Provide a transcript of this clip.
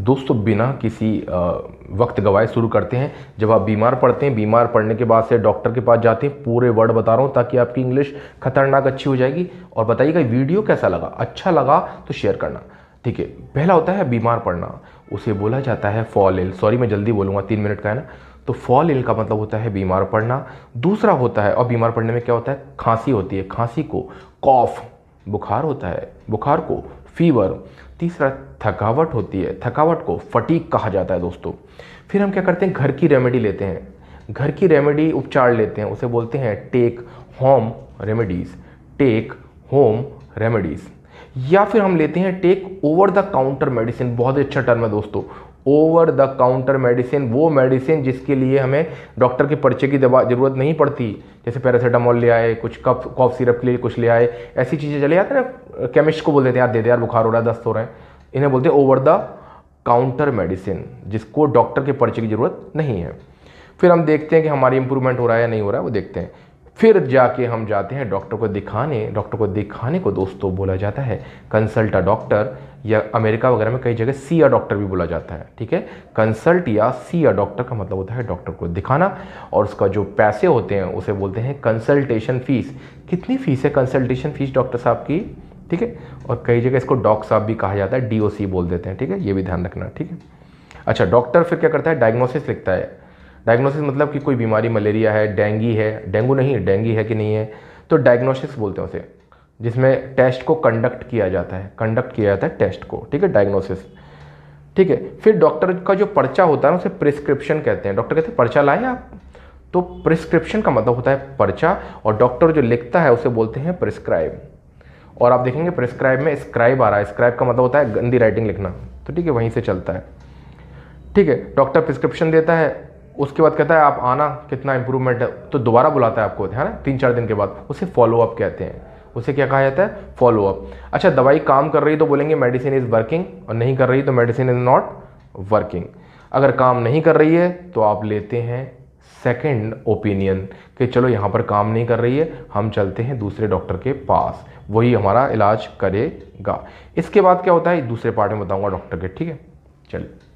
दोस्तों बिना किसी वक्त गवाए शुरू करते हैं। जब आप बीमार पड़ते हैं, बीमार पड़ने के बाद से डॉक्टर के पास जाते हैं, पूरे वर्ड बता रहा हूँ ताकि आपकी इंग्लिश खतरनाक अच्छी हो जाएगी। और बताइएगा वीडियो कैसा लगा, अच्छा लगा तो शेयर करना, ठीक है। पहला होता है बीमार पड़ना, उसे बोला जाता है फॉल इल। सॉरी मैं जल्दी बोलूँगा, 3 मिनट का है ना। तो फॉल इल का मतलब होता है बीमार पड़ना। दूसरा होता है, और बीमार पड़ने में क्या होता है, खांसी होती है, खांसी को कॉफ, बुखार होता है, बुखार को फीवर। तीसरा थकावट होती है, थकावट को फटीग कहा जाता है दोस्तों। फिर हम क्या करते हैं, घर की रेमेडी लेते हैं, घर की रेमेडी उपचार लेते हैं, उसे बोलते हैं take home remedies, take home remedies. या फिर हम लेते हैं take over the counter medicine. बहुत ही अच्छा टर्म है दोस्तों, ओवर द काउंटर मेडिसिन, वो मेडिसिन जिसके लिए हमें डॉक्टर के पर्चे की दवा जरूरत नहीं पड़ती। जैसे पैरासीटामोल ले आए, कुछ कफ सिरप के लिए कुछ ले आए, ऐसी चीज़ें चले जाते हैं ना, केमिस्ट को बोल देते हैं यार दे दे यार, बुखार हो रहा है, दस्त हो रहा है, इन्हें बोलते हैं ओवर द काउंटर मेडिसिन, जिसको डॉक्टर के पर्चे की ज़रूरत नहीं है। फिर हम देखते हैं कि हमारी इंप्रूवमेंट हो रहा है या नहीं हो रहा है, वो देखते हैं। फिर जाके हम जाते हैं डॉक्टर को दिखाने। डॉक्टर को दिखाने को दोस्तों बोला जाता है कंसल्ट अ डॉक्टर, या अमेरिका वगैरह में कई जगह सी अ डॉक्टर भी बोला जाता है, ठीक है। कंसल्ट या सी अ डॉक्टर का मतलब होता है डॉक्टर को दिखाना, और उसका जो पैसे होते हैं उसे बोलते हैं कंसल्टेशन फीस। कितनी फीस है कंसल्टेशन फीस डॉक्टर साहब की, ठीक है। और कई जगह इसको डॉक्टर साहब भी कहा जाता है, DOC बोल देते हैं, ठीक है, ये भी ध्यान रखना, ठीक है। अच्छा, डॉक्टर फिर क्या करता है, डायग्नोसिस लिखता है। डायग्नोसिस मतलब कि कोई बीमारी, मलेरिया है, डेंगी है, डेंगू नहीं, डेंगी है कि नहीं है, तो डायग्नोसिस बोलते हैं उसे, जिसमें टेस्ट को कंडक्ट किया जाता है, कंडक्ट किया जाता है टेस्ट को, ठीक है, डायग्नोसिस, ठीक है। फिर डॉक्टर का जो पर्चा होता है उसे प्रिस्क्रिप्शन कहते हैं। डॉक्टर कहते हैं पर्चा लाए आप, तो प्रिस्क्रिप्शन का मतलब होता है पर्चा, और डॉक्टर जो लिखता है उसे बोलते हैं प्रिस्क्राइब। और आप देखेंगे प्रिस्क्राइब में स्क्राइब आ रहा है, स्क्राइब का मतलब होता है गंदी राइटिंग लिखना, तो ठीक है, वहीं से चलता है, ठीक है। डॉक्टर प्रिस्क्रिप्शन देता है, उसके बाद कहता है आप आना, कितना इंप्रूवमेंट है, तो दोबारा बुलाता है आपको, है ना, 3-4 दिन के बाद, उसे फॉलोअप कहते हैं। उसे क्या कहा जाता है, फॉलोअप। अच्छा, दवाई काम कर रही तो बोलेंगे मेडिसिन इज़ वर्किंग, और नहीं कर रही तो मेडिसिन इज़ नॉट वर्किंग। अगर काम नहीं कर रही है तो आप लेते हैं सेकंड ओपिनियन, कि चलो यहाँ पर काम नहीं कर रही है, हम चलते हैं दूसरे डॉक्टर के पास, वही हमारा इलाज करेगा। इसके बाद क्या होता है दूसरे पार्ट में बताऊँगा डॉक्टर के, ठीक है, चलिए।